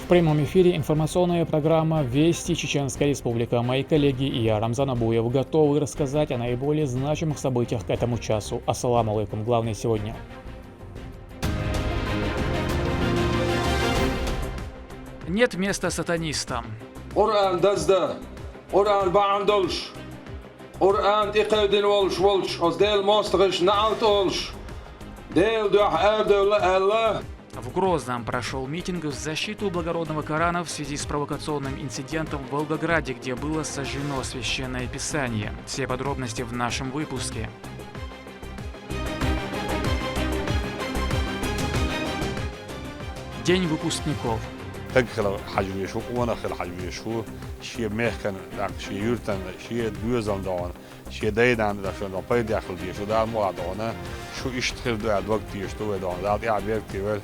В прямом эфире информационная программа «Вести Чеченская Республика». Мои коллеги и я, Рамзан Абуев, готовы рассказать о наиболее значимых событиях к этому часу. Ассаламу алейкум. Главное сегодня. Нет места сатанистам. Kur'an dazda, Kur'an ba'and olsh, Kur'an iqadin olsh, ozdel mostgish naalt olsh, del duh erdevle Allah. В Грозном прошел митинг в защиту благородного Корана в связи с провокационным инцидентом в Волгограде, где было сожжено священное писание. Все подробности в нашем выпуске. День выпускников. تجخل حجم يشوف وانا خل حجم يشوف شيء مهكن شيء يرتن شيء دوزن دان شيء دايدان داشون دا باي داخل بيشو دا مو دانا شو يشتغل دا وقت يشتو دا يا بيرتي.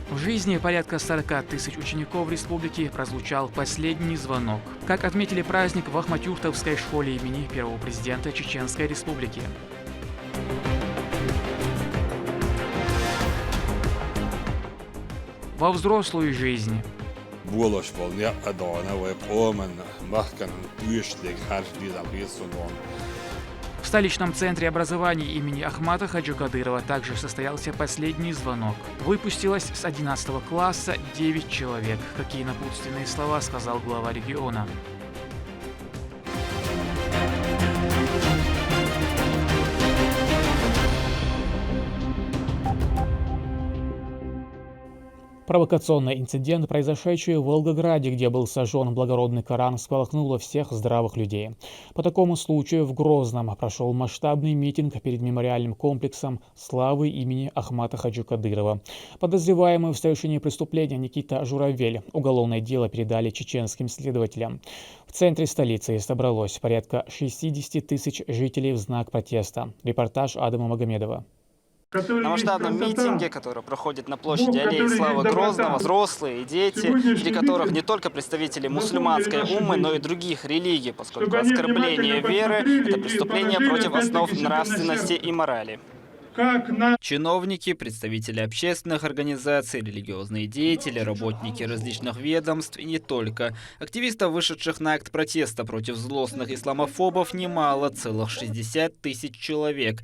В жизни порядка 40 тысяч учеников республики прозвучал последний звонок. Как отметили праздник в Ахматюртовской школе имени первого президента Чеченской Республики. Во взрослую жизнь. Bolos van ja adana we komen mahkan uurstlik hartli записано. В столичном центре образования имени Ахмата Хаджи Кадырова также состоялся последний звонок. Выпустилось с 11 класса 9 человек. Какие напутственные слова сказал глава региона. Провокационный инцидент, произошедший в Волгограде, где был сожжен благородный Коран, всколыхнуло всех здравых людей. По такому случаю в Грозном прошел масштабный митинг перед мемориальным комплексом славы имени Ахмата Хаджи Кадырова. Подозреваемый в совершении преступления Никита Журавель уголовное дело передали чеченским следователям. В центре столицы собралось порядка 60 тысяч жителей в знак протеста. Репортаж Адама Магомедова. На масштабном митинге, который проходит на площади Аллеи Славы Грозного, взрослые и дети, среди которых не только представители мусульманской уммы, но и других религий, поскольку оскорбление веры – это преступление против основ нравственности и морали. Чиновники, представители общественных организаций, религиозные деятели, работники различных ведомств и не только. Активистов, вышедших на акт протеста против злостных исламофобов, немало, целых 60 тысяч человек.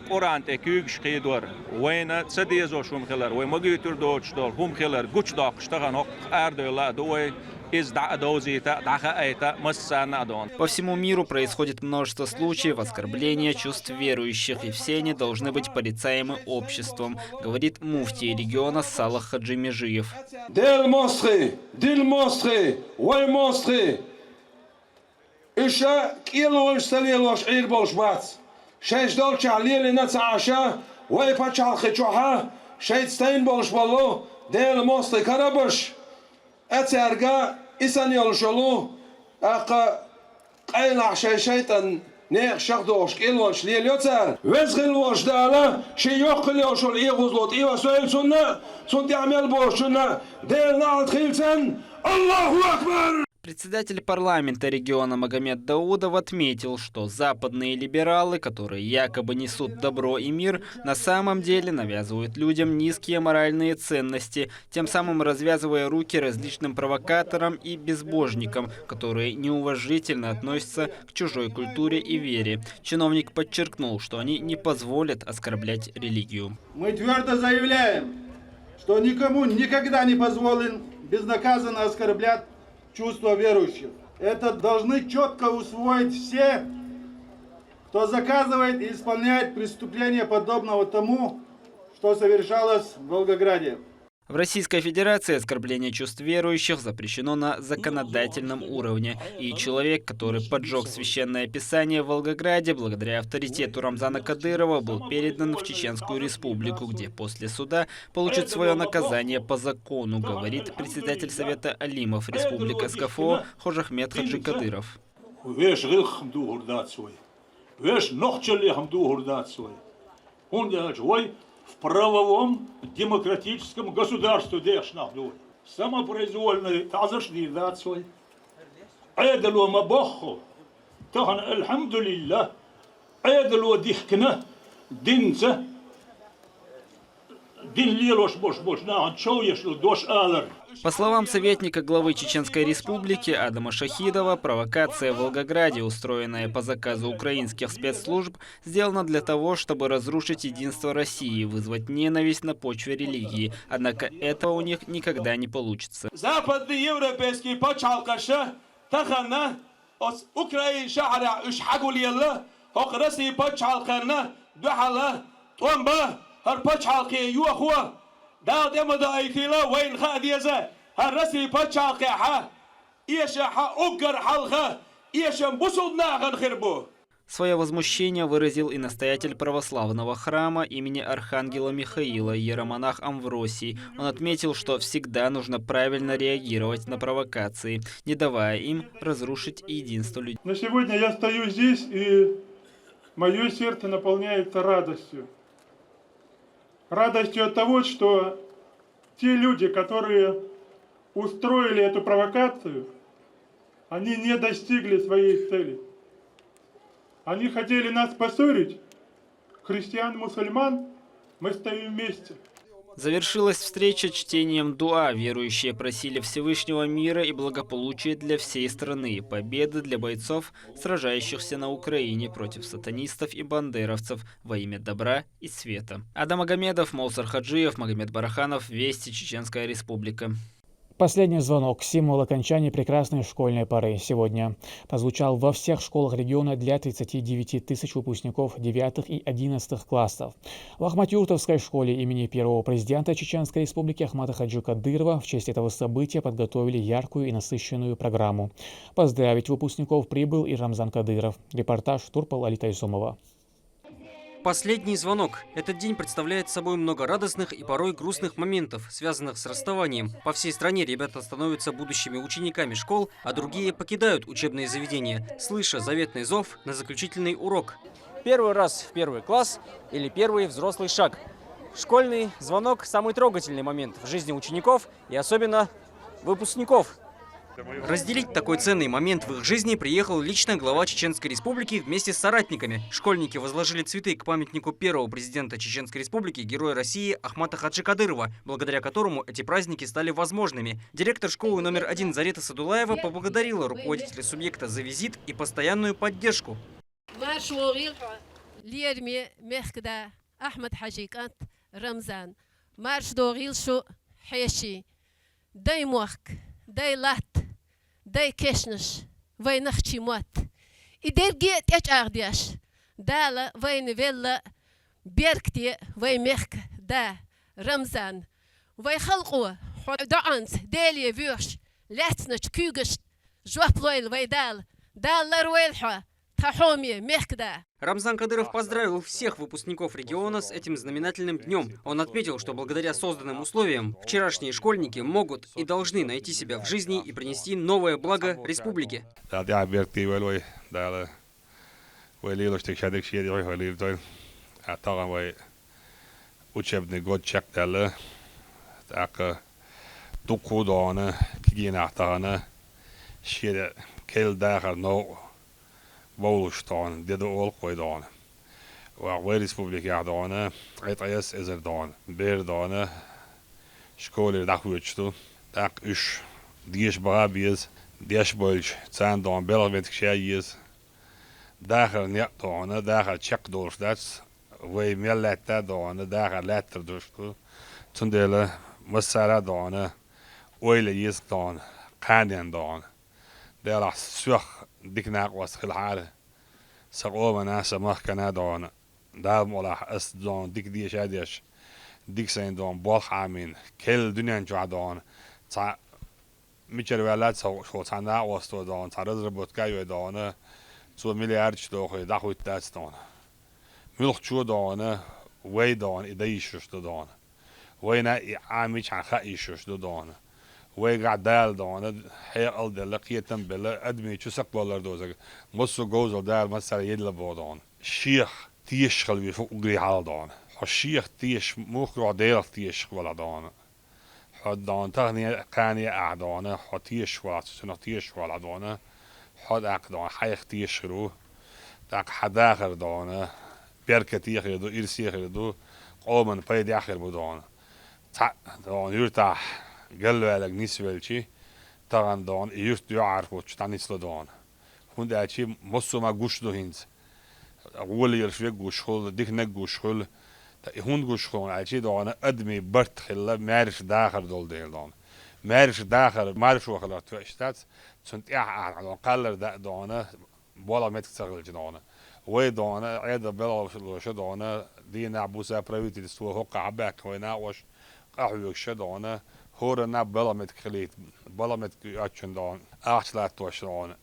قرآن تكيش خيدور وين سديزو شوم خلر وين مجيتور دوتش دول هم خلر قش داقش تغنق أردولا دوي. По всему миру происходит множество случаев оскорбления чувств верующих, и все они должны быть порицаемы обществом, говорит муфтий региона Салах Хаджи Межиев. إسان يلشلو أقا قيل شيطان نيخ شخدوش كيلوش ليل يوتر وزغل وش دالا شي يقل يوشل إيغوزلوت إيوا سويل سنة سنتي عمل بوشنا ديل نعد خيلتن الله أكبر. Председатель парламента региона Магомед Даудов отметил, что западные либералы, которые якобы несут добро и мир, на самом деле навязывают людям низкие моральные ценности, тем самым развязывая руки различным провокаторам и безбожникам, которые неуважительно относятся к чужой культуре и вере. Чиновник подчеркнул, что они не позволят оскорблять религию. Мы твердо заявляем, что никому никогда не позволен безнаказанно оскорблять чувства верующих. Это должны четко усвоить все, кто заказывает и исполняет преступления подобного тому, что совершалось в Волгограде. В Российской Федерации оскорбление чувств верующих запрещено на законодательном уровне. И человек, который поджег священное писание в Волгограде, благодаря авторитету Рамзана Кадырова, был передан в Чеченскую Республику, где после суда получит свое наказание по закону, говорит председатель Совета алимов Республики СКФО Хожахмед Хаджи Кадыров. В правовом демократическом государстве. самопроизвольной тазошли дацой. Айдалу мабаху, тахан альхамдулилля, айдалу дихкна, динца, дин лилош бош, на чоу ешло дош алар. По словам советника главы Чеченской Республики Адама Шахидова, провокация в Волгограде, устроенная по заказу украинских спецслужб, сделана для того, чтобы разрушить единство России, вызвать ненависть на почве религии. Однако этого у них никогда не получится. Западный европейский почалкаша, тахана, os Украин шахара ушхагулиялла, хокраси почалкана, духала, томба, хар почалки юахуа. دادم دايتيلا وين خاديزة هالرسي بتشاقي ها إيش أجر حلقة إيش بوصلنا غنخربو. Свое возмущение выразил и настоятель православного храма имени Архангела Михаила, иеромонах Амвросий. Он отметил, что всегда нужно правильно реагировать на провокации, не давая им разрушить единство людей. Но сегодня я стою здесь, и мое сердце наполняется радостью. Радостью от того, что те люди, которые устроили эту провокацию, они не достигли своей цели. Они хотели нас поссорить, христиан, мусульман, мы стоим вместе. Завершилась встреча чтением дуа. Верующие просили Всевышнего мира и благополучия для всей страны, победы для бойцов, сражающихся на Украине против сатанистов и бандеровцев во имя добра и света. Адам Магомедов, Моусар Хаджиев, Магомед Бараханов, Вести, Чеченская Республика. Последний звонок, символ окончания прекрасной школьной поры, сегодня прозвучал во всех школах региона для 39 тысяч выпускников 9 и 11 классов. В Ахмат-Юртовской школе имени первого президента Чеченской Республики Ахмата Хаджи Кадырова в честь этого события подготовили яркую и насыщенную программу. Поздравить выпускников прибыл и Рамзан Кадыров. Репортаж Турпал Алитайсумова. Последний звонок. Этот день представляет собой много радостных и порой грустных моментов, связанных с расставанием. По всей стране ребята становятся будущими учениками школ, а другие покидают учебные заведения, слыша заветный зов на заключительный урок. Первый раз в первый класс или первый взрослый шаг. Школьный звонок – самый трогательный момент в жизни учеников и особенно выпускников. Разделить такой ценный момент в их жизни приехал лично глава Чеченской Республики вместе с соратниками. Школьники возложили цветы к памятнику первого президента Чеченской Республики, героя России Ахмата Хаджи Кадырова, благодаря которому эти праздники стали возможными. Директор школы номер 1 Зарета Садулаева поблагодарила руководителя субъекта за визит и постоянную поддержку. داي كشنش وين اختي موت إدرجيت إيش أرديش دالا وين فيلا بيركتي وين مخك دا رمزان وين خلقوا دعنز دالي فيوش لاتنش كوجش جوابلويل وين دال لرويلحوا تحومي مخك دا. Рамзан Кадыров поздравил всех выпускников региона с этим знаменательным днем. Он отметил, что благодаря созданным условиям вчерашние школьники могут и должны найти себя в жизни и принести новое благо республике. Boulustan, dit de Olkoidaan. Waar wij Republiek Jordaan, ITS is dan, Beerdaan, school dag uitstoot, dag is, dies barabies, dies boys, zijn dan belwet geschiedjes, dagen niet dan, dagen check door dat, wij meer letter dan, dagen letter dus, toen delen, masara dan, olie is dan, kanien dan, daar is zwak. ديكنا واسخ الحالة سقوما ناسا مخكنا دون دام ولا اس دون ديك ديش اديش ديك سين دون بولخ عامين كل دنيا نجوع دون تا ميشر ولاد شو تانا واستو دون تا رزربوت كايو دون سو مليارد دوخي داخو تاس دون ملخ شو دون وي دون اديش دون وينا عاميش عن خايش دون ويقعد دال دون حيقل دل لقيتم بلا ادمي شو سقبلر دوزك مصو جوزو دال مثلا يدل بودون شيخ تيش خلوي فوق غري حال دون الشيخ تيش موخ دير تيش ولا دون حدان تغني قاني أعدانه حتيش ولا سنتيش ولا دانه حد أقدان حيخ تيشرو تاق حداخر دانه بركتي خيردو إرسي خيردو قومن بيدي آخر بدانه دان يرتاح قلوا على نسبة تغن دان يرت يعرف وش تنسل دان هند أشي مصو ما قوش دو هنز أول يرشوي قوش خل ديك نقوش خل هند قوش خل أشي دان أدمي برت خلا مارش داخل دول ديل دان مارش داخل مارش وخلا توشتات سنت على قلر دان بالا متك تغل جدانه وي دان عيدا بلا وش دان دين عبوسا براويتي دستوا هو قعبك وينا وش قهوة شدانه هور نه بالا متخليت بالا متأكشن دان أحسلات توش دان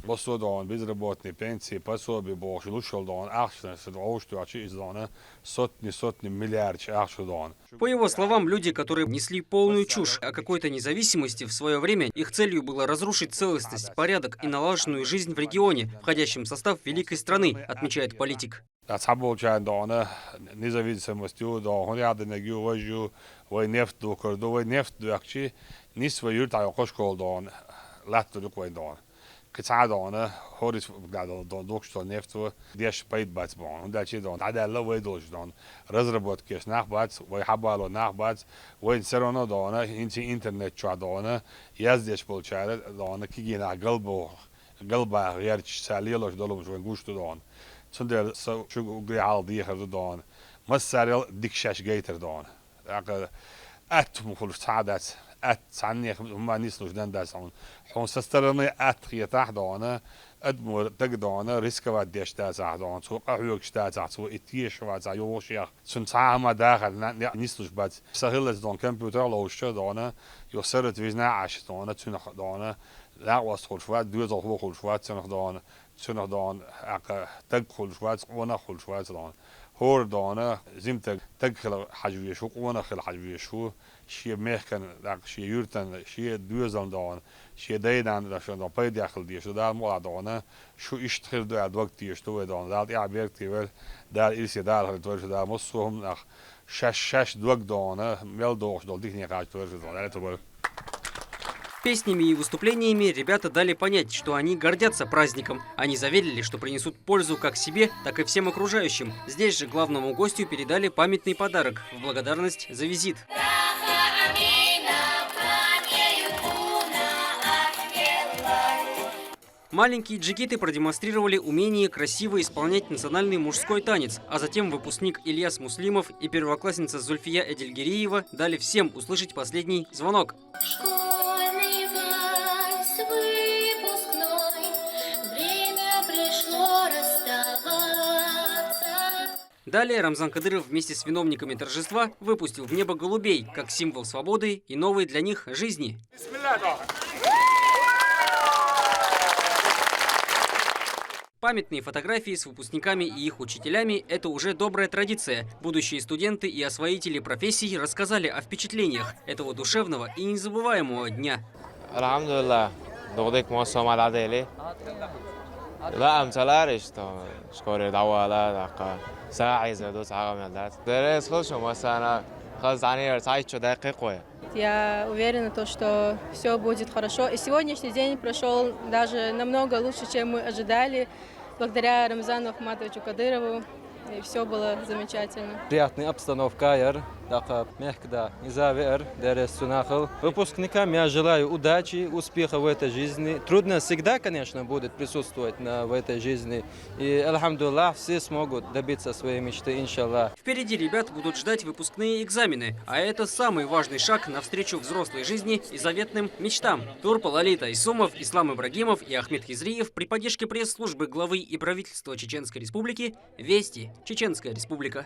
لسه دان بيزر باتني بنسي بسوا بباش لوشل دان أحسن سدعوش تواشي إزدانه сотни миллиардов أحسن دان. По его словам, люди, которые несли полную чушь о какой-то независимости в свое время, их целью было разрушить целостность, порядок и налаженную жизнь в регионе, входящем в состав великой страны, отмечает политик. أصحابه كان دانه نزاویسمستی و دانهی عدنگی و وجو و نفت دو کرده و نفت دو اکشی نیست و یورت عیاقش کل دان لات دو کوی دان قطعه دانه هوریس دان دوکش دان نفت و دیش باید بات بان هنده چی دان عدالله و دوش دان رزر بود کش نخ بات و حبالو نخ بات و سرانه دانه اینچی اینترنت چه دانه یزدیش بول چاره دانه کی گینا قلبه غیر سالیلش دلمش و گوشت دان سندر شو قاعد ديخر دون مسار ديكشاش جيتر دون مخلص سعادات عني هم نيسلوش دان داسون حون سسترني خي تحت دون ادمور تقدون ريسك وديش داس دون سو قهوك داس سو اتيش وات يوش يا سن ساعه داخل نيسلوش بات سهل دون كمبيوتر لو شو دون يسرت ويزنا عش دون تن دون لا وصل شوات دوز هو شوات سن دون سنه دان تدخل شوات وانا خل شوات دان هور دانه زمت تدخل حجوية شو وانا خل حجوية شو شيء مهكن شيء يرتن شيء دوزن دان شيء دايدان داشون دان بايد يخل ديشو دار مولا دانه شو اشتخل دو ادوك ديشتو دان دار يعبير تيول دار إلسي دار هل دار مصوهم نخ شش دوك دانه ميل دوش دال ديك نيقاش تورش دان دار Песнями и выступлениями ребята дали понять, что они гордятся праздником. Они заверили, что принесут пользу как себе, так и всем окружающим. Здесь же главному гостю передали памятный подарок в благодарность за визит. Маленькие джигиты продемонстрировали умение красиво исполнять национальный мужской танец, а затем выпускник Ильяс Муслимов и первоклассница Зульфия Эдельгериева дали всем услышать последний звонок. Далее Рамзан Кадыров вместе с виновниками торжества выпустил в небо голубей, как символ свободы и новой для них жизни. Памятные фотографии с выпускниками и их учителями – это уже добрая традиция. Будущие студенты и освоители профессий рассказали о впечатлениях этого душевного и незабываемого дня. لا امثالش تو شکر دوالا دقیقا ساعی زدو ساعة ملت درس خودشون مثلا خزاني ساعت شو دقيقة. Я уверена, что все будет хорошо. И сегодняшний день прошел даже намного лучше, чем мы ожидали, благодаря Рамзану Ахматовичу Кадырову. И все было замечательно. Приятная обстановка, мягко, незавер, выпускникам я желаю удачи, успеха в этой жизни. Трудно всегда, конечно, будет присутствовать в этой жизни. И, альхамдулиллах, все смогут добиться своей мечты, иншаллах. Впереди ребят будут ждать выпускные экзамены, а это самый важный шаг навстречу взрослой жизни и заветным мечтам. Турпал Алита Исумов, Ислам Ибрагимов и Ахмед Хизриев при поддержке пресс-службы главы и правительства Чеченской Республики «Вести. Чеченская Республика».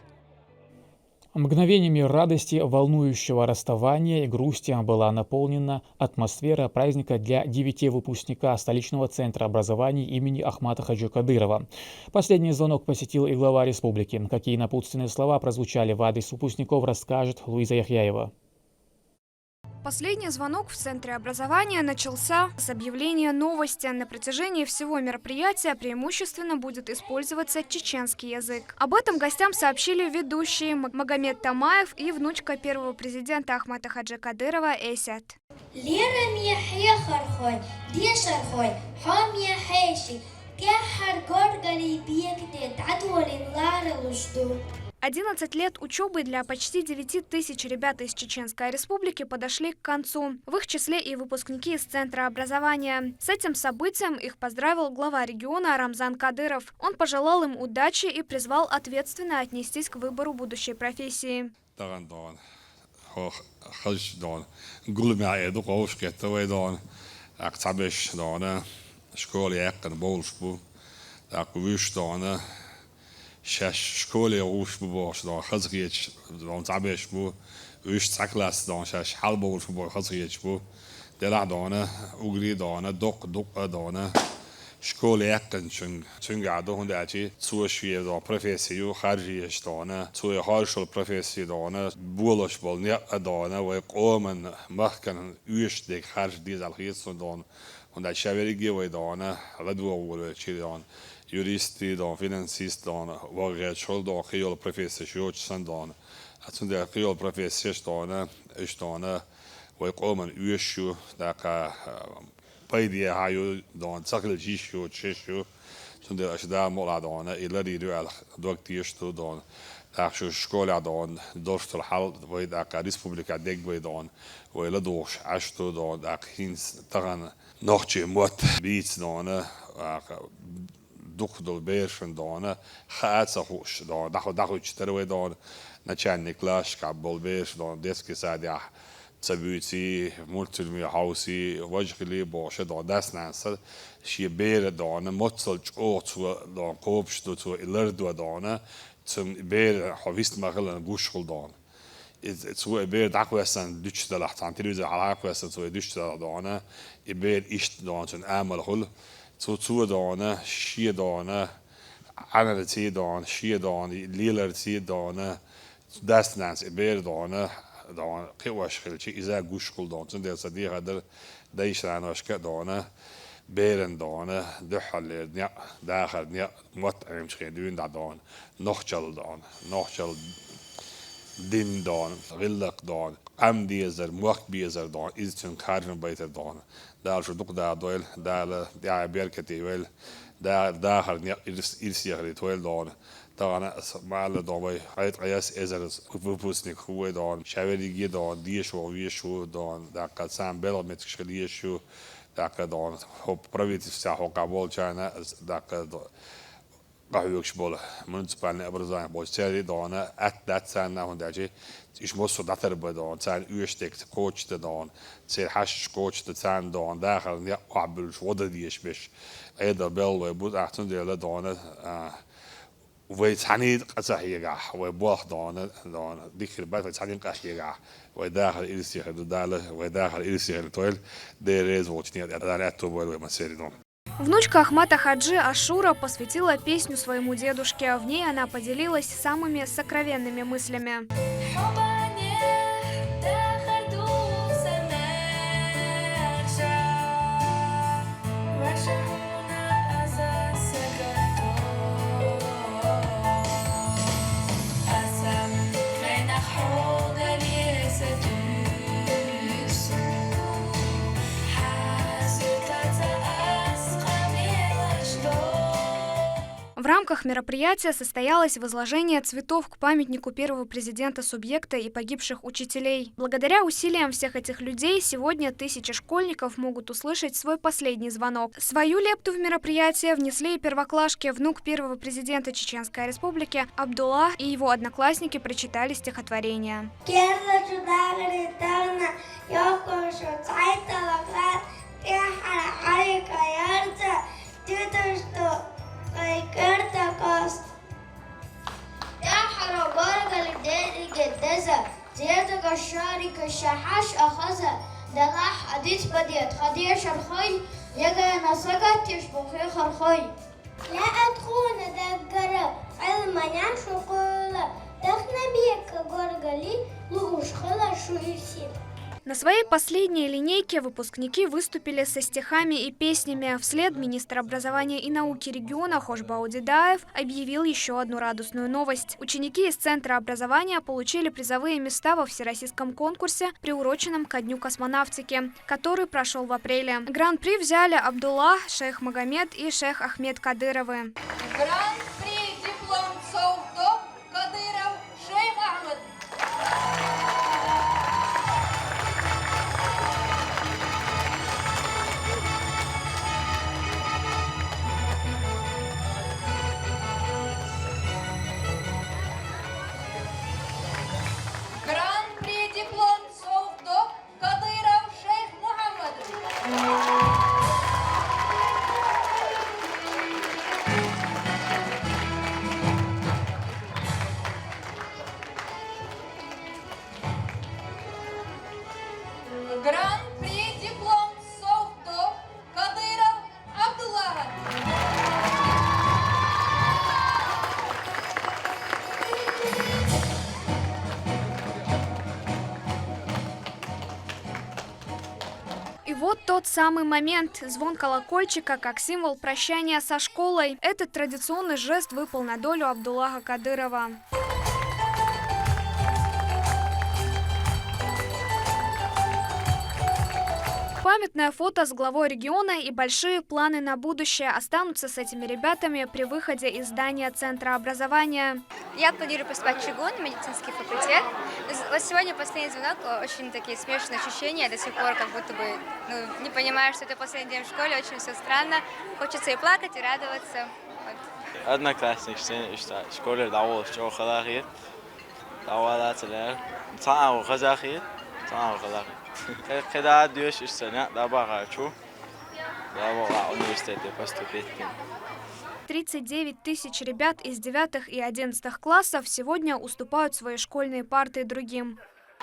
Мгновениями радости, волнующего расставания и грусти была наполнена атмосфера праздника для 9 выпускника столичного центра образования имени Ахмата Хаджи Кадырова. Последний звонок посетил и глава республики. Какие напутственные слова прозвучали в адрес выпускников, расскажет Луиза Яхьяева. Последний звонок в Центре образования начался с объявления новости. На протяжении всего мероприятия преимущественно будет использоваться чеченский язык. Об этом гостям сообщили ведущие Магомед Тамаев и внучка первого президента Ахмата Хаджи Кадырова Эсят. ليرم يحيى خرخوي دي شرخوي حام يحيشي كحر قرقلي بيكتت عدول لار وشدو. 11 лет учебы для почти 9 тысяч ребят из Чеченской Республики подошли к концу. В их числе и выпускники из Центра образования. С этим событием их поздравил глава региона Рамзан Кадыров. Он пожелал им удачи и призвал ответственно отнестись к выбору будущей профессии. شش شکلی روش باش دان خزیج دان تعبیش بو ویش تکلاس دان شش حال باش بو خزیج بو دلع دانه اوگری دانه دق دانه شکلی یکن چون عده هنده اچی توشیه دان پروفسیو خارجیش دانه توی هارشل پروفسی دانه بولش بول نیا دانه و قومن محکن ویش دیگ خارج دیز الخیص دان هنده شبیری و دانه لدو اول چی دان juristi, finansist, vargetshold, kriol professor, sjøtsen, at det er kriol professor, og jeg kommer uesjo, der kan beide har jo takkel gisjo, tjesjo, så det er ikke der mål eller de duell, dogtierstod, der så skole dorstel hal, og der kan republika degbe og eller dors, astod, der hins taran nochtje mot beats دخل بيرشن دانا خاصة خوش دان دخل تروي دان نشان نكلاش كابل بيرش دان ديسك سادي تبوتي مرتلمي هاوسي وجهلي باشه دان دست نانسل شي بير دان متصل اوت دان قوبش تو الردو دان تم بير حويست مغلن گوشل دان تو بير داكوسن دوچ دلحت عن تلفزيون على داكوسن تو دوچ دان بير اشت دان تن عمل هول تو دانه شی دانه انرژی دان شی دان لیلرتی دانه دست نانس بیر دانه قواش خلچی ایزا گوش کل دان چون درس دی هدر دیش رانوش که دانه بیرن دانه دحل نیا داخل نیا مطعم شخیدون دان نخجل دین دان غلق دان ام دیزر موقت بیزر دان ایزتون کارن بیت دان دار شو دق دا دويل دا بيركتي ويل دا داخل إرسي هري تويل دون طبعا معل دون هايت قياس إزر وبوسنك هو دون شاوري جي دون ديشو ويشو دون دا قد سام بيل متشخليشو دا قد دون هو بريفيت فساحو قبول كان دا قد قهويكش بوله منتبالنا أبرزان بوشتري دون أت سنة هنداجي إيش مصر داتر بدون تان يشتك كوتش تدون تصير حش كوتش تان دون داخل يا قبل شو وده ديش بش أيضا بيل ويبود أحسن ديلا دون ويتحنيد قصحيجا ويبوخ دون ديك البيت ويتحنيد قصحيجا ويداخل إلسي داله ويداخل إلسي تويل ديريز وتنيا دارات توبل ومسير دون. Внучка Ахмата Хаджи Ашура посвятила песню своему дедушке. В ней она поделилась самыми сокровенными мыслями. В рамках мероприятия состоялось возложение цветов к памятнику первого президента субъекта и погибших учителей. Благодаря усилиям всех этих людей сегодня тысячи школьников могут услышать свой последний звонок. Свою лепту в мероприятие внесли и первоклашки. Внук первого президента Чеченской Республики Абдулла и его одноклассники прочитали стихотворение. زيادة الشاري كالشحاش أخذها دلاح حديث بديت خديش الخي يجا نسقت يشبخي خرخي لا أدخون دقرة علما ينشو قولة دخنا بيك قرقلي لغوش خلا شو يسير На своей последней линейке выпускники выступили со стихами и песнями. Вслед министр образования и науки региона Хошбау Дедаев объявил еще одну радостную новость. Ученики из Центра образования получили призовые места во всероссийском конкурсе, приуроченном ко Дню космонавтики, который прошел в апреле. Гран-при взяли Абдуллах, шейх Магомед и шейх Ахмед Кадыровы. Гран-при диплом Саудов Кадыров шейх Ахмед. Гран-при диплом Саудов Кадыров шейх Мухаммад. Гран-при диплом Саудов Кадыров Абдуллах. И вот тот самый момент. Звон колокольчика как символ прощания со школой. Этот традиционный жест выпал на долю Абдуллаха Кадырова. Памятное фото с главой региона и большие планы на будущее останутся с этими ребятами при выходе из здания Центра образования. Я планирую поступать в ЧГУ, на медицинский факультет. Вот сегодня последний звонок, очень такие смешанные ощущения, до сих пор как будто бы не понимаю, что это последний день в школе, очень все странно. Хочется и плакать, и радоваться. Вот. Одноклассник, что школе давал, что халахит, давала целая, цау казахит, цау казахит. Когда идешь из сына, добавляю, добавляю университет поступить. 39 тысяч ребят из 9 и 11 классов сегодня уступают свои школьные парты другим.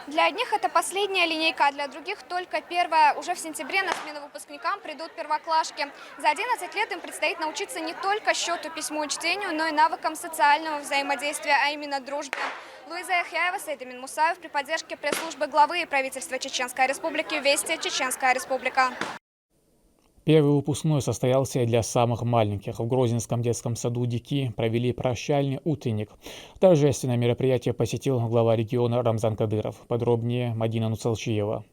Для одних это последняя линейка, а для других только первая. Уже в сентябре на смену выпускникам придут первоклашки. За 11 лет им предстоит научиться не только счету, письму и чтению, но и навыкам социального взаимодействия, а именно дружбе. Луиза Яхяева, Сейдамин Мусаев при поддержке пресс-службы главы и правительства Чеченской Республики «Вести Чеченская Республика». Первый выпускной состоялся для самых маленьких. В Грозненском детском саду «Дики» провели прощальный утренник. Торжественное мероприятие посетил глава региона Рамзан Кадыров. Подробнее Мадина Нуцалчиева.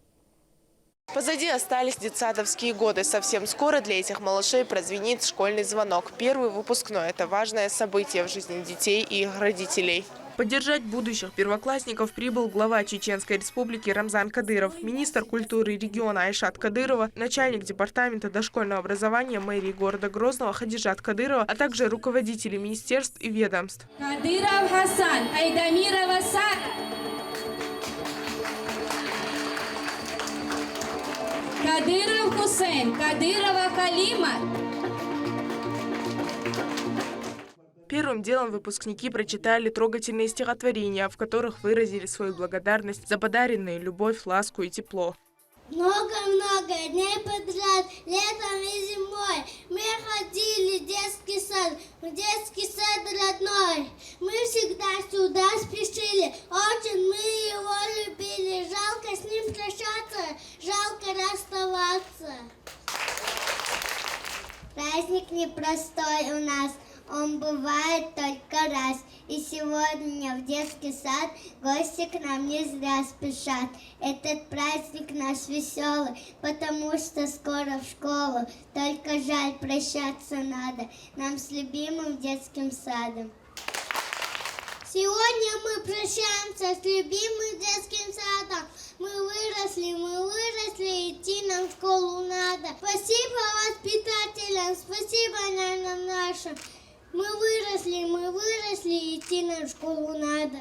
Позади остались детсадовские годы. Совсем скоро для этих малышей прозвенит школьный звонок. Первый выпускной – это важное событие в жизни детей и их родителей. Поддержать будущих первоклассников прибыл глава Чеченской Республики Рамзан Кадыров, министр культуры региона Айшат Кадырова, начальник департамента дошкольного образования мэрии города Грозного Хадижат Кадырова, а также руководители министерств и ведомств. Кадыров Хасан, Айдамирова Сара. Кадыров Хусейн, Кадырова Халима. Первым делом выпускники прочитали трогательные стихотворения, в которых выразили свою благодарность за подаренные любовь, ласку и тепло. Много-много дней подряд, летом и зимой, мы ходили в детский сад родной. Мы всегда сюда спешили, очень мы его любили. Жалко с ним прощаться, жалко расставаться. Праздник непростой у нас. Он бывает только раз, и сегодня в детский сад гости к нам не зря спешат. Этот праздник наш веселый, потому что скоро в школу. Только жаль, прощаться надо нам с любимым детским садом. Сегодня мы прощаемся с любимым детским садом. Мы выросли, идти нам в школу надо. Спасибо воспитателям, спасибо нам нашим. Мы выросли, идти нам в школу надо.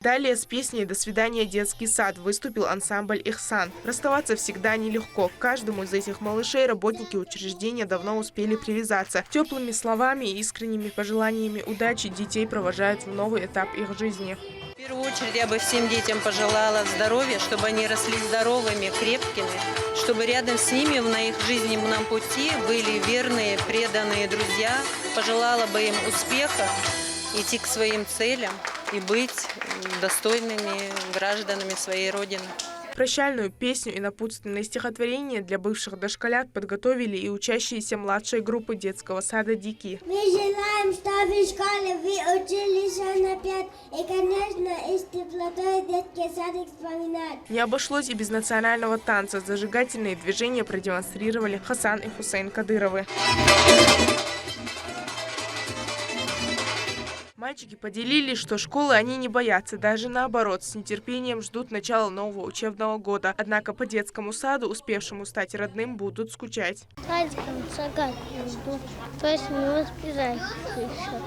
Далее с песней «До свидания, детский сад» выступил ансамбль «Ихсан». Расставаться всегда нелегко. К каждому из этих малышей работники учреждения давно успели привязаться. Теплыми словами и искренними пожеланиями удачи детей провожают в новый этап их жизни. В первую очередь я бы всем детям пожелала здоровья, чтобы они росли здоровыми, крепкими, чтобы рядом с ними на их жизненном пути были верные, преданные друзья. Пожелала бы им успеха, идти к своим целям и быть достойными гражданами своей Родины. Прощальную песню и напутственное стихотворение для бывших дошколят подготовили и учащиеся младшей группы детского сада «Дикий». Мы желаем, чтобы в школе вы учились опять, и, конечно, и с теплотой детский садик вспоминать. Не обошлось и без национального танца. Зажигательные движения продемонстрировали Хасан и Хусейн Кадыровы. Мальчики поделились, что школы они не боятся, даже наоборот, с нетерпением ждут начала нового учебного года. Однако по детскому саду, успевшему стать родным, будут скучать. Садиком шагать жду, то есть не успеваю еще.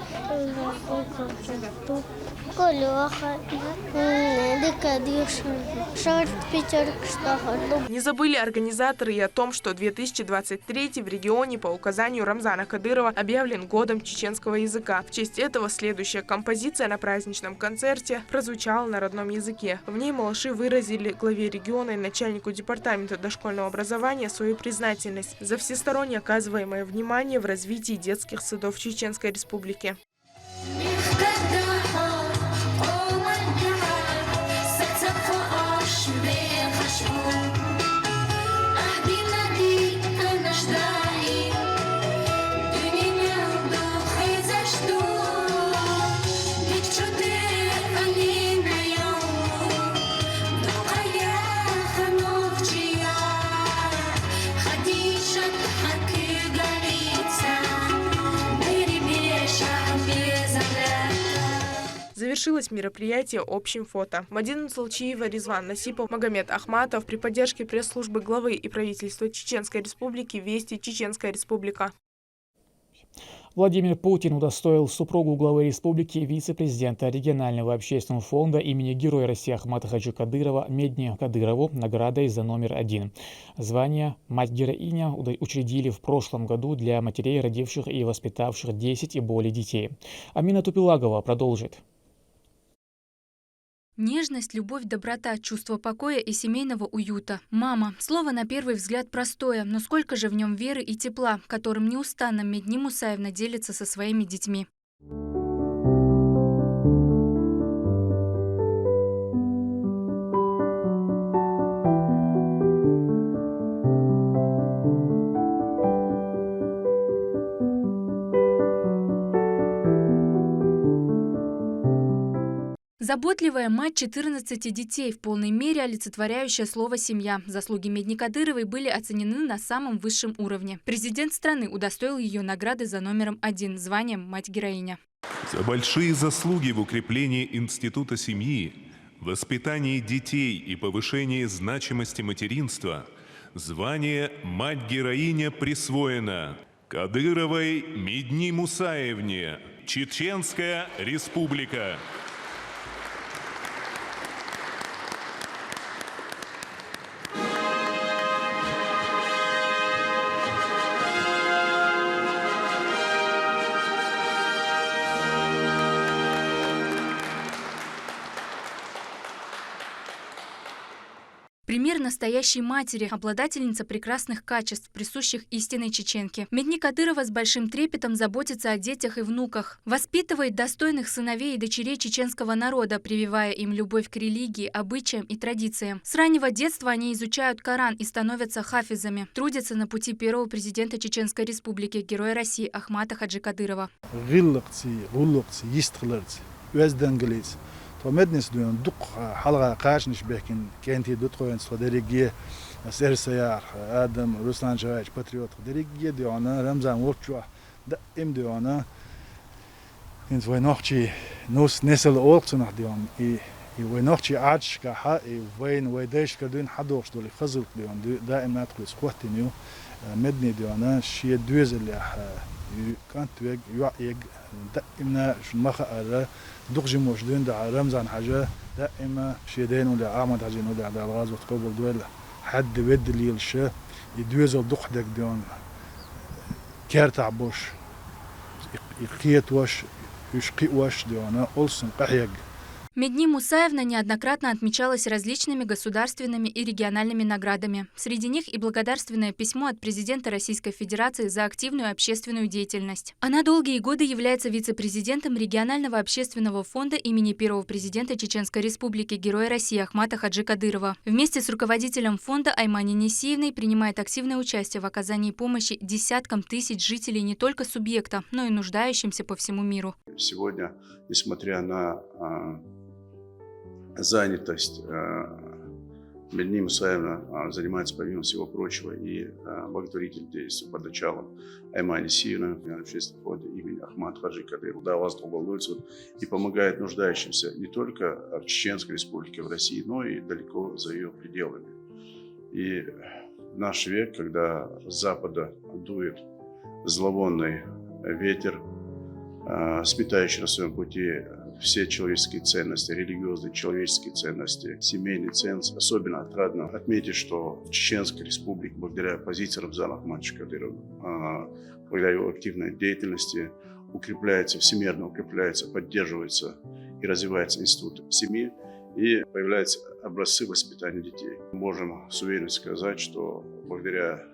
Не забыли организаторы и о том, что 2023 в регионе по указанию Рамзана Кадырова объявлен годом чеченского языка. В честь этого следующая композиция на праздничном концерте прозвучала на родном языке. В ней малыши выразили главе региона и начальнику департамента дошкольного образования свою признательность за всесторонне оказываемое внимание в развитии детских садов Чеченской Республики. Завершилось мероприятие общим фото. Мадина Салчиева, Резван Насипов, Магомед Ахматов при поддержке пресс-службы главы и правительства Чеченской Республики «Вести Чеченская Республика». Владимир Путин удостоил супругу главы республики вице-президента регионального общественного фонда имени Героя России Ахмата Хаджи Кадырова Медни Кадырову наградой за номер 1. Звание «Мать-героиня» учредили в прошлом году для матерей, родивших и воспитавших 10 и более детей. Амина Тупилагова продолжит. Нежность, любовь, доброта, чувство покоя и семейного уюта. Мама. Слово на первый взгляд простое, но сколько же в нем веры и тепла, которым неустанно Медни Мусаевна делится со своими детьми. Заботливая мать 14 детей, в полной мере олицетворяющая слово «семья». Заслуги Медни Кадыровой были оценены на самом высшем уровне. Президент страны удостоил ее награды за номером 1, званием «Мать-героиня». За большие заслуги в укреплении института семьи, воспитании детей и повышении значимости материнства звание «Мать-героиня» присвоено Кадыровой Медни Мусаевне, Чеченская Республика. Пример настоящей матери, обладательница прекрасных качеств, присущих истинной чеченке. Медни Кадырова с большим трепетом заботится о детях и внуках, воспитывает достойных сыновей и дочерей чеченского народа, прививая им любовь к религии, обычаям и традициям. С раннего детства они изучают Коран и становятся хафизами, трудятся на пути первого президента Чеченской Республики, Героя России Ахмата Хаджи Кадырова. ومدنس دون دق حلقة قاش نشبهكن كانتي دتقوين صدريجية سير سياح آدم روسلان جايش باتريوت صدريجية ديانا رمزان وقتشوا دائم ديانا إنت وينوختي نوس نسل أولت نح ديان وينوختي عادش كحا وين ويداش كدون حدوش دولي خزل ديان دائم ندخل سقوطي نيو مدني ديانا شيء دوز اللي كانت يوعيق دائما شمخة دقجي موجودين دا رمزان حاجة دائما شيدين ولا عامد حاجين ولا على الغاز وتقبل دول حد ود اللي الشا يدوزل دقدك ديون كارت عبوش يقيت واش يشقي واش ديونا ألسن قحيق Медни Мусаевна неоднократно отмечалась различными государственными и региональными наградами. Среди них и благодарственное письмо от президента Российской Федерации за активную общественную деятельность. Она долгие годы является вице-президентом регионального общественного фонда имени первого президента Чеченской Республики, Героя России Ахмата Хаджи Кадырова. Вместе с руководителем фонда Аймани Несиевной принимает активное участие в оказании помощи десяткам тысяч жителей не только субъекта, но и нуждающимся по всему миру. Сегодня, несмотря на занятость, Медни Мусаевна занимается, помимо всего прочего, и благотворительной деятельностью под началом Аймани Несиевны, общественного фонда имени Ахмата Хаджи Кадырова. Да, вас волнуется и помогает нуждающимся не только в Чеченской Республике, в России, но и далеко за ее пределами. И в наш век, когда с запада дует зловонный ветер, сметающий на своем пути все человеческие ценности, религиозные человеческие ценности, семейные ценности. Особенно отрадно отметить, что в Чеченской Республике, благодаря позиции Рамзана Ахматовича Кадырова, благодаря его активной деятельности, всемирно укрепляется, поддерживается и развивается институт семьи, и появляются образцы воспитания детей. Можем с уверенностью сказать, что благодаря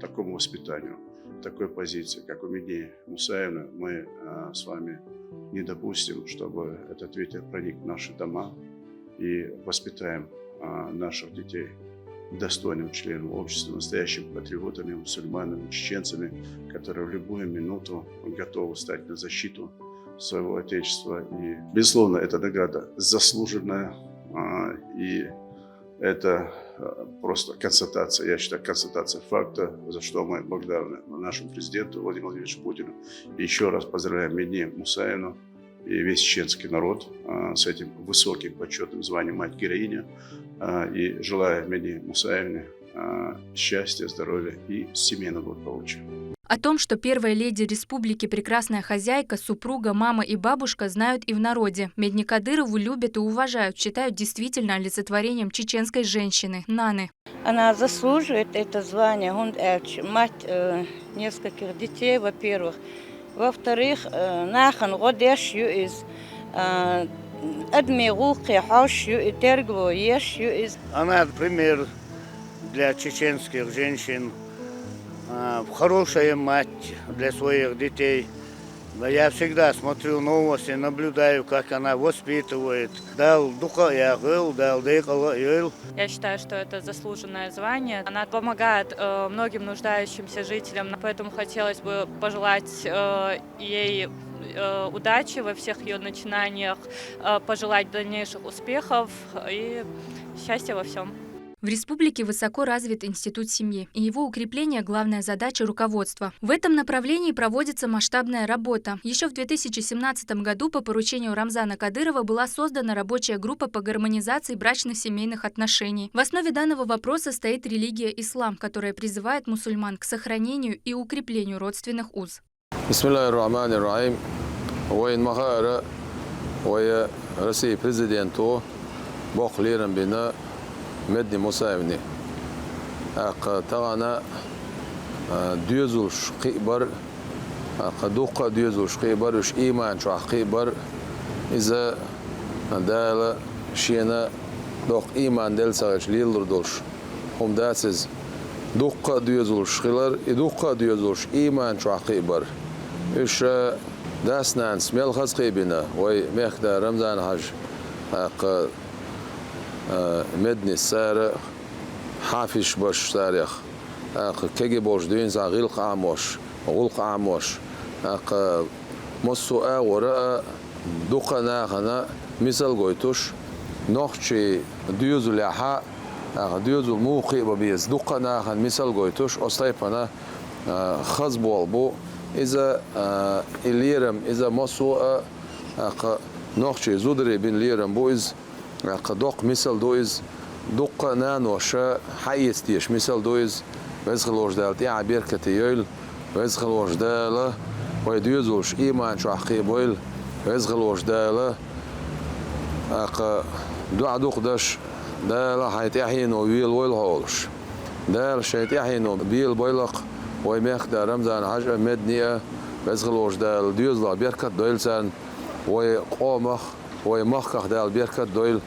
такому воспитанию, такой позиции, как у Медни Мусаевны, мы с вами не допустим, чтобы этот ветер проник в наши дома, и воспитаем наших детей достойным членом общества, настоящими патриотами, мусульманами, чеченцами, которые в любую минуту готовы стать на защиту своего Отечества. И, безусловно, эта награда заслуженная, и это просто констатация, я считаю, констатация факта, за что мы благодарны нашему президенту Владимиру Владимировичу Путину. И еще раз поздравляем Медни Мусаевну и весь чеченский народ с этим высоким почетным званием «Мать-героиня». И желаю Медни Мусаевне счастья, здоровья и семейного благополучия. О том, что первая леди республики прекрасная хозяйка, супруга, мама и бабушка, знают и в народе. Медни Кадырову любят и уважают, считают действительно олицетворением чеченской женщины, Наны. Она заслуживает это звание, мать нескольких детей, во-первых. Во-вторых, нахан годешью из адмирулки хашью и тергло ешью из. Она пример для чеченских женщин. Хорошая мать для своих детей. Я всегда смотрю новости, наблюдаю, как она воспитывает. Я считаю, что это заслуженное звание. Она помогает многим нуждающимся жителям, поэтому хотелось бы пожелать ей удачи во всех ее начинаниях, пожелать дальнейших успехов и счастья во всем. В республике высоко развит институт семьи, и его укрепление – главная задача руководства. В этом направлении проводится масштабная работа. Еще в 2017 году по поручению Рамзана Кадырова была создана рабочая группа по гармонизации брачно-семейных отношений. В основе данного вопроса стоит религия ислам, которая призывает мусульман к сохранению и укреплению родственных уз. Медни Мусаевны. Тағана дүйезулш қибар, қадуққа дүйезулш қибар, үш иман шуақ қибар, иза дәлі шена доқ иман дәл сағыш лилдір долш. Хумдасыз дуққа дүйезулш қилар, и дуққа дүйезулш иман шуақ қибар. Үш дәснән смел қаз қибина, ой мехда Рамзан хаж مدني السارة حافش باش تاريخ كيجي باش دين زغيلق عموش غلق عموش مصو وراء دقنا خنا مثال قويتوش نخشي ديوز اليحاء ديوز الموقي ببيز دقنا خن مثال قويتوش أصيبنا خزب والبو إذا الليرم إذا مصو نخشي زودري بين ليرم بويز قدوق مثل دويز دق نانوشا حيستيش مثل دويز ويزخل وجدال تيع بيركة يول ويزخل وجدال ويديوزوش إيمان شو حقي بويل ويزخل وجدال دع دوق دش دال حيتيحينو بيل ويل هولش دال شيتيحينو بيل بويلق ويميخ دا رمزان حاجة مدنية ويزخل وجدال ديوزلا بيركة دويلسان ويقومخ وي مخخ دال بيركت دويل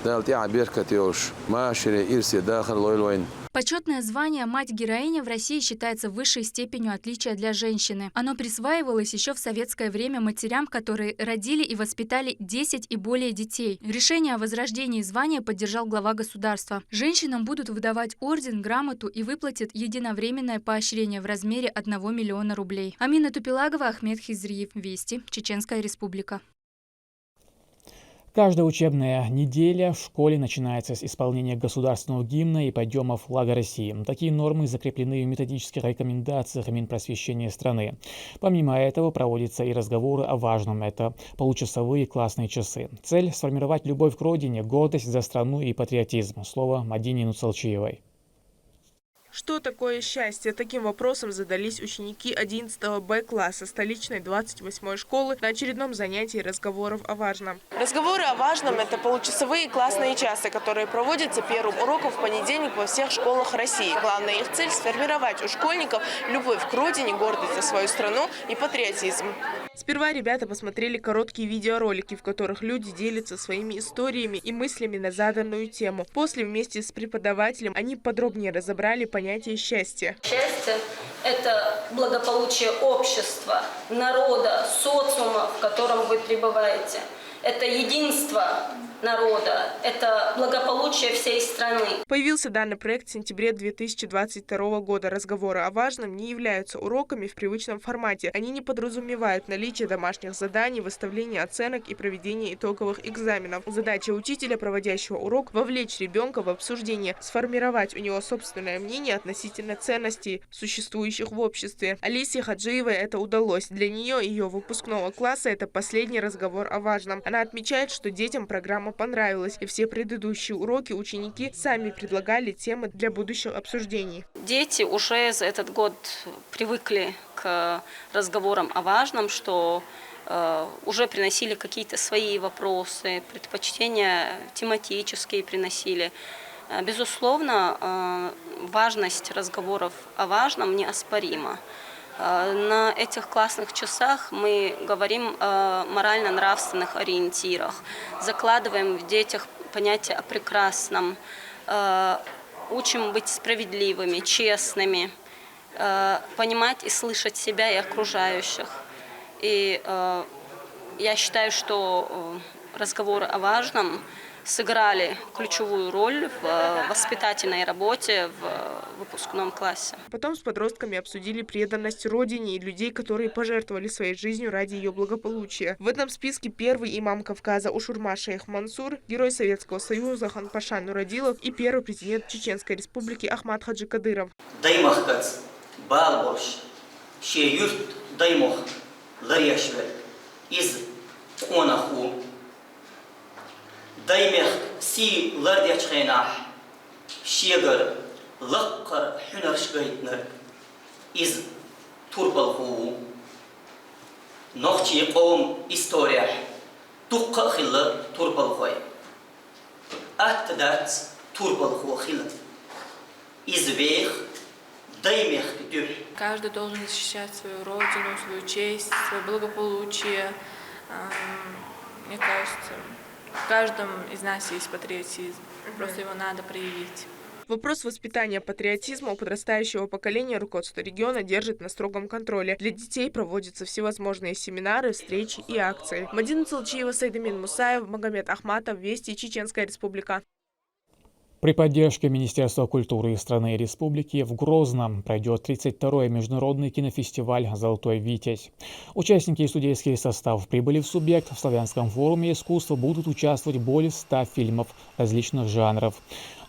دال تيع بيركت يوش ماشري إرسي داخل لويل وين. Почетное звание «Мать-героиня» в России считается высшей степенью отличия для женщины. Оно присваивалось еще в советское время матерям, которые родили и воспитали 10 и более детей. Решение о возрождении звания поддержал глава государства. Женщинам будут выдавать орден, грамоту и выплатят единовременное поощрение в размере 1 миллиона рублей. Амина Тупилагова, Ахмед Хизриев. Вести. Чеченская Республика. Каждая учебная неделя в школе начинается с исполнения государственного гимна и подъема флага России. Такие нормы закреплены в методических рекомендациях Минпросвещения страны. Помимо этого проводятся и разговоры о важном – это получасовые классные часы. Цель – сформировать любовь к родине, гордость за страну и патриотизм. Слово Мадине Нуцалчиевой. Что такое счастье? Таким вопросом задались ученики 11 Б-класса столичной 28-й школы на очередном занятии разговоров о важном. Разговоры о важном – это получасовые классные часы, которые проводятся первым уроком в понедельник во всех школах России. Главная их цель – сформировать у школьников любовь к родине, гордость за свою страну и патриотизм. Сперва ребята посмотрели короткие видеоролики, в которых люди делятся своими историями и мыслями на заданную тему. После вместе с преподавателем они подробнее разобрали понятие счастья. Счастье – это благополучие общества, народа, социума, в котором вы пребываете. Это единство народа, это благополучие всей страны. Появился данный проект в сентябре 2022 года. Разговоры о важном не являются уроками в привычном формате. Они не подразумевают наличие домашних заданий, выставление оценок и проведение итоговых экзаменов. Задача учителя, проводящего урок, вовлечь ребенка в обсуждение, сформировать у него собственное мнение относительно ценностей, существующих в обществе. Алисе Хаджиевой это удалось. Для нее и ее выпускного класса это последний разговор о важном. Она отмечает, что детям программа понравилась, и все предыдущие уроки ученики сами предлагали темы для будущих обсуждений. Дети уже за этот год привыкли к разговорам о важном, что уже приносили какие-то свои вопросы, предпочтения тематические приносили. Безусловно, важность разговоров о важном неоспорима. На этих классных часах мы говорим о морально-нравственных ориентирах, закладываем в детях понятие о прекрасном, учим быть справедливыми, честными, понимать и слышать себя и окружающих. И я считаю, что разговоры о важном сыграли ключевую роль в воспитательной работе в выпускном классе. Потом с подростками обсудили преданность родине и людей, которые пожертвовали своей жизнью ради ее благополучия. В этом списке первый имам Кавказа Ушурма шейх Мансур, герой Советского Союза Ханпаша Нурадилов и первый президент Чеченской Республики Ахмат Хаджи Кадыров. Даймахкац, Балбош, Шеюрт Даймох, Ларьяшвель, из Онаху, Даймех си лардячхайнах, Шегар, Лаккар Хюнаршгайтнер, из Турбалху, Нохчи Ком История, Тукка Хилла Турбалхой, Аттадац Турбалху Хилла, из Вех Даймех Тюр. Каждый должен защищать свою родину, свою честь, свое благополучие. Мне кажется, в каждом из нас есть патриотизм, просто его надо проявить. Вопрос воспитания патриотизма у подрастающего поколения руководство региона держит на строгом контроле. Для детей проводятся всевозможные семинары, встречи и акции. Мадина Нуцалчиева, Сайдамин Мусаев, Магомед Ахматов, Вести, Чеченская Республика. При поддержке Министерства культуры страны и республики в Грозном пройдет 32-й международный кинофестиваль «Золотой Витязь». Участники и судейский состав прибыли в субъект. В Славянском форуме искусства будут участвовать более 100 фильмов различных жанров.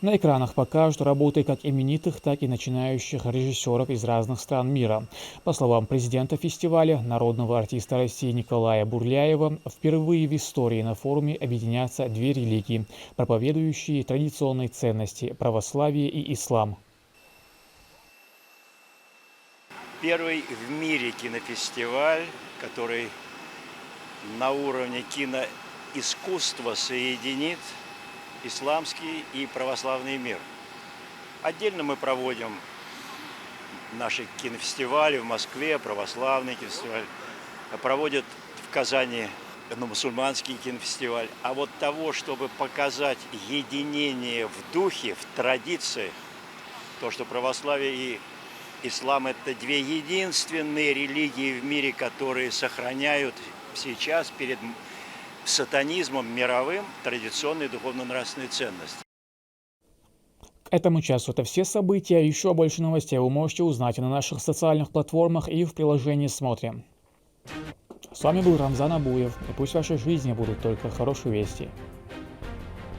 На экранах покажут работы как именитых, так и начинающих режиссеров из разных стран мира. По словам президента фестиваля, народного артиста России Николая Бурляева, впервые в истории на форуме объединятся две религии, проповедующие традиционные ценности – православие и ислам. Первый в мире кинофестиваль, который на уровне киноискусства соединит исламский и православный мир. Отдельно мы проводим наши кинофестивали в Москве, православный кинофестиваль. Проводят в Казани мусульманский кинофестиваль. А вот того, чтобы показать единение в духе, в традициях, то, что православие и ислам – это две единственные религии в мире, которые сохраняют сейчас перед сатанизмом мировым традиционные духовно-нравственные ценности. К этому часу это все события. Еще больше новостей вы можете узнать на наших социальных платформах и в приложении «Смотрим». С вами был Рамзан Абуев, и пусть в вашей жизни будут только хорошие вести.